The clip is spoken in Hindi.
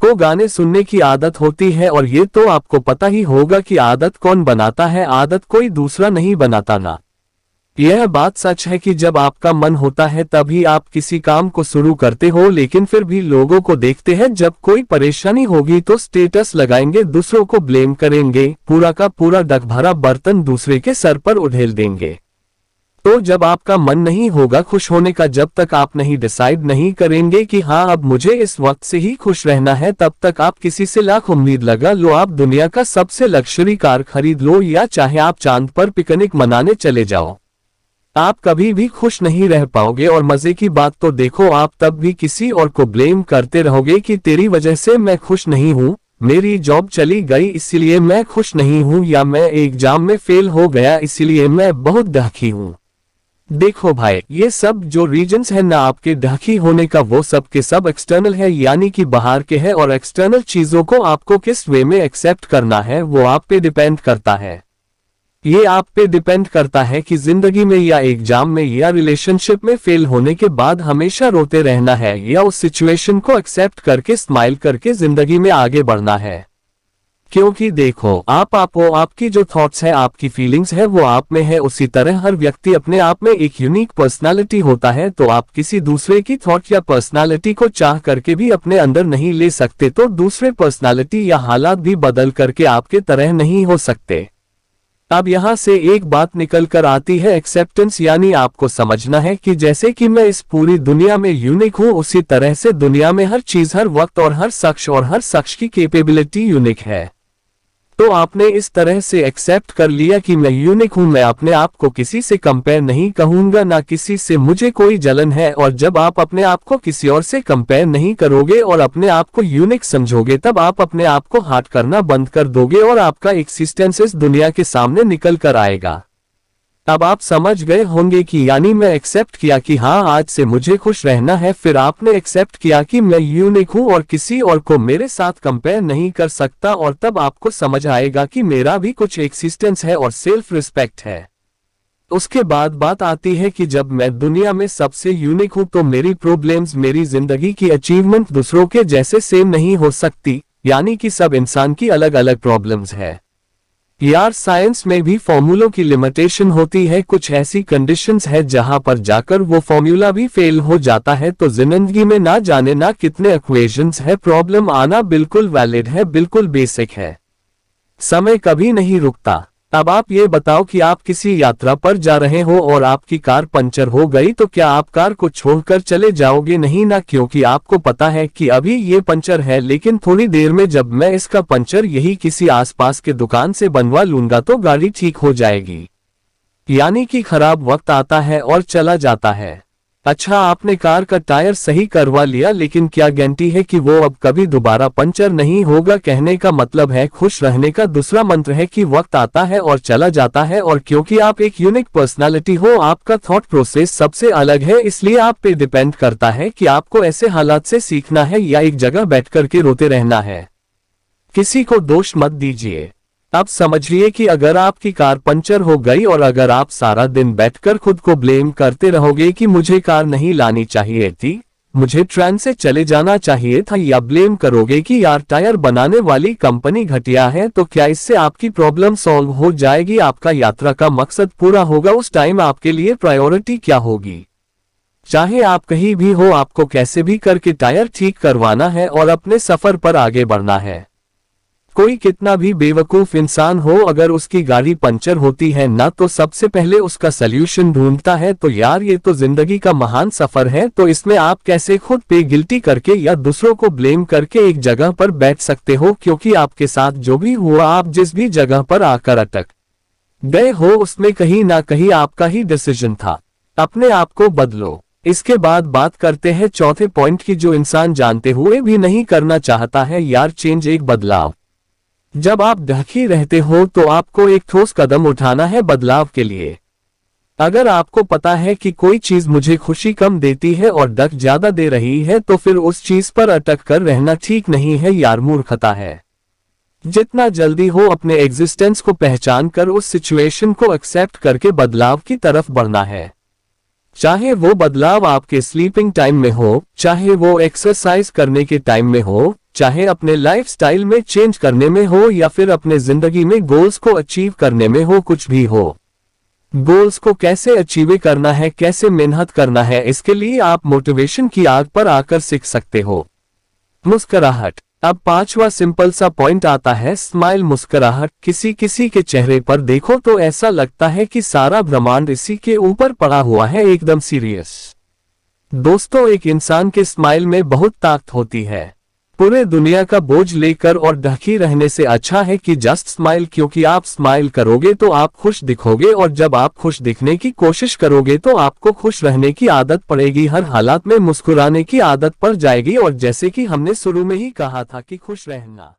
को गाने सुनने की आदत होती है, और ये तो आपको पता ही होगा कि आदत कौन बनाता है, आदत कोई दूसरा नहीं बनाता ना। यह बात सच है कि जब आपका मन होता है तभी आप किसी काम को शुरू करते हो, लेकिन फिर भी लोगों को देखते हैं जब कोई परेशानी होगी तो स्टेटस लगाएंगे, दूसरों को ब्लेम करेंगे, पूरा का पूरा डगभरा बर्तन दूसरे के सर पर उधेल देंगे। तो जब आपका मन नहीं होगा खुश होने का, जब तक आप नहीं डिसाइड नहीं करेंगे कि हाँ अब मुझे इस वक्त से ही खुश रहना है, तब तक आप किसी से लाख उम्मीद लगा लो, आप दुनिया का सबसे लग्जरी कार खरीद लो, या चाहे आप चांद पर पिकनिक मनाने चले जाओ, आप कभी भी खुश नहीं रह पाओगे। और मजे की बात तो देखो, आप तब भी किसी और को ब्लेम करते रहोगे कि तेरी वजह से मैं खुश नहीं हूँ, मेरी जॉब चली गई इसीलिए मैं खुश नहीं हूँ, या मैं एग्जाम में फेल हो गया इसीलिए मैं बहुत दुखी हूँ। देखो भाई, ये सब जो रीजंस है ना आपके दुखी होने का, वो सब के सब एक्सटर्नल है, यानी कि बाहर के है, और एक्सटर्नल चीजों को आपको किस वे में एक्सेप्ट करना है वो आप पे डिपेंड करता है। ये आप पे डिपेंड करता है कि जिंदगी में या एग्जाम में या रिलेशनशिप में फेल होने के बाद हमेशा रोते रहना है, या उस सिचुएशन को एक्सेप्ट करके स्माइल करके जिंदगी में आगे बढ़ना है। क्योंकि देखो, आप हो, आपकी जो थॉट्स है, आपकी फीलिंग्स है, वो आप में है। उसी तरह हर व्यक्ति अपने आप में एक यूनिक पर्सनालिटी होता है, तो आप किसी दूसरे की थॉट या पर्सनालिटी को चाह करके भी अपने अंदर नहीं ले सकते, तो दूसरे पर्सनालिटी या हालात भी बदल करके आपके तरह नहीं हो सकते। अब यहाँ से एक बात निकल कर आती है एक्सेप्टेंस, यानी आपको समझना है कि जैसे कि मैं इस पूरी दुनिया में यूनिक हूँ, उसी तरह से दुनिया में हर चीज, हर वक्त और हर शख्स की कैपेबिलिटी यूनिक है। तो आपने इस तरह से एक्सेप्ट कर लिया कि मैं यूनिक हूं, मैं अपने आप को किसी से कंपेयर नहीं कहूंगा, ना किसी से मुझे कोई जलन है। और जब आप अपने आप को किसी और से कंपेयर नहीं करोगे और अपने आप को यूनिक समझोगे, तब आप अपने आप को हार्ट करना बंद कर दोगे और आपका एक्सिस्टेंस इस दुनिया के सामने निकल कर आएगा। अब आप समझ गए होंगे कि यानी मैं एक्सेप्ट किया कि हाँ आज से मुझे खुश रहना है, फिर आपने एक्सेप्ट किया कि मैं यूनिक हूँ और किसी और को मेरे साथ कंपेयर नहीं कर सकता, और तब आपको समझ आएगा कि मेरा भी कुछ एक्सिस्टेंस है और सेल्फ रिस्पेक्ट है। उसके बाद बात आती है कि जब मैं दुनिया में सबसे यूनिक हूँ तो मेरी प्रॉब्लम्स, मेरी जिंदगी की अचीवमेंट दूसरों के जैसे सेम नहीं हो सकती, यानी कि सब इंसान की अलग अलग प्रॉब्लम्स है। यार साइंस में भी फॉर्मूलों की लिमिटेशन होती है, कुछ ऐसी कंडीशंस है जहां पर जाकर वो फॉर्मूला भी फेल हो जाता है। तो जिंदगी में ना जाने ना कितने इक्वेशंस है, प्रॉब्लम आना बिल्कुल वैलिड है, बिल्कुल बेसिक है, समय कभी नहीं रुकता। अब आप ये बताओ कि आप किसी यात्रा पर जा रहे हो और आपकी कार पंचर हो गई, तो क्या आप कार को छोड़कर चले जाओगे? नहीं ना, क्योंकि आपको पता है कि अभी ये पंचर है, लेकिन थोड़ी देर में जब मैं इसका पंचर यही किसी आसपास के दुकान से बनवा लूंगा तो गाड़ी ठीक हो जाएगी। यानी कि खराब वक्त आता है और चला जाता है। अच्छा, आपने कार का टायर सही करवा लिया, लेकिन क्या गारंटी है कि वो अब कभी दोबारा पंचर नहीं होगा? कहने का मतलब है, खुश रहने का दूसरा मंत्र है कि वक्त आता है और चला जाता है, और क्योंकि आप एक यूनिक पर्सनालिटी हो, आपका थॉट प्रोसेस सबसे अलग है, इसलिए आप पे डिपेंड करता है कि आपको ऐसे हालात से सीखना है या एक जगह बैठ करके रोते रहना है। किसी को दोष मत दीजिए। अब समझिए कि अगर आपकी कार पंचर हो गई और अगर आप सारा दिन बैठकर खुद को ब्लेम करते रहोगे कि मुझे कार नहीं लानी चाहिए थी, मुझे ट्रेन से चले जाना चाहिए था, या ब्लेम करोगे कि यार टायर बनाने वाली कंपनी घटिया है, तो क्या इससे आपकी प्रॉब्लम सॉल्व हो जाएगी? आपका यात्रा का मकसद पूरा होगा? उस टाइम आपके लिए प्रायोरिटी क्या होगी? चाहे आप कहीं भी हो, आपको कैसे भी करके टायर ठीक करवाना है और अपने सफर पर आगे बढ़ना है। कोई कितना भी बेवकूफ इंसान हो, अगर उसकी गाड़ी पंचर होती है ना, तो सबसे पहले उसका सल्यूशन ढूंढता है। तो यार ये तो जिंदगी का महान सफर है, तो इसमें आप कैसे खुद पे गिल्टी करके या दूसरों को ब्लेम करके एक जगह पर बैठ सकते हो? क्योंकि आपके साथ जो भी हुआ, आप जिस भी जगह पर आकर अटक गए हो, उसमें कहीं ना कहीं आपका ही डिसीजन था। अपने आप को बदलो। इसके बाद बात करते हैं चौथे पॉइंट की, जो इंसान जानते हुए भी नहीं करना चाहता है। यार चेंज, एक बदलाव। जब आप दुखी रहते हो तो आपको एक ठोस कदम उठाना है बदलाव के लिए। अगर आपको पता है कि कोई चीज मुझे खुशी कम देती है और दुख ज्यादा दे रही है, तो फिर उस चीज पर अटक कर रहना ठीक नहीं है यार, मूर्खता है। जितना जल्दी हो अपने एग्जिस्टेंस को पहचान कर उस सिचुएशन को एक्सेप्ट करके बदलाव की तरफ बढ़ना है। चाहे वो बदलाव आपके स्लीपिंग टाइम में हो, चाहे वो एक्सरसाइज करने के टाइम में हो, चाहे अपने लाइफस्टाइल में चेंज करने में हो या फिर अपने जिंदगी में गोल्स को अचीव करने में हो, कुछ भी हो। गोल्स को कैसे अचीव करना है, कैसे मेहनत करना है, इसके लिए आप मोटिवेशन की आग पर आकर सीख सकते हो। मुस्कुराहट। अब पांचवा सिंपल सा पॉइंट आता है, स्माइल, मुस्कुराहट। किसी किसी के चेहरे पर देखो तो ऐसा लगता है कि सारा ब्रह्मांड इसी के ऊपर पड़ा हुआ है, एकदम सीरियस। दोस्तों, एक इंसान के स्माइल में बहुत ताकत होती है। पूरे दुनिया का बोझ लेकर और ढकी रहने से अच्छा है कि जस्ट स्माइल, क्योंकि आप स्माइल करोगे तो आप खुश दिखोगे, और जब आप खुश दिखने की कोशिश करोगे तो आपको खुश रहने की आदत पड़ेगी, हर हालात में मुस्कुराने की आदत पड़ जाएगी। और जैसे कि हमने शुरू में ही कहा था कि खुश रहना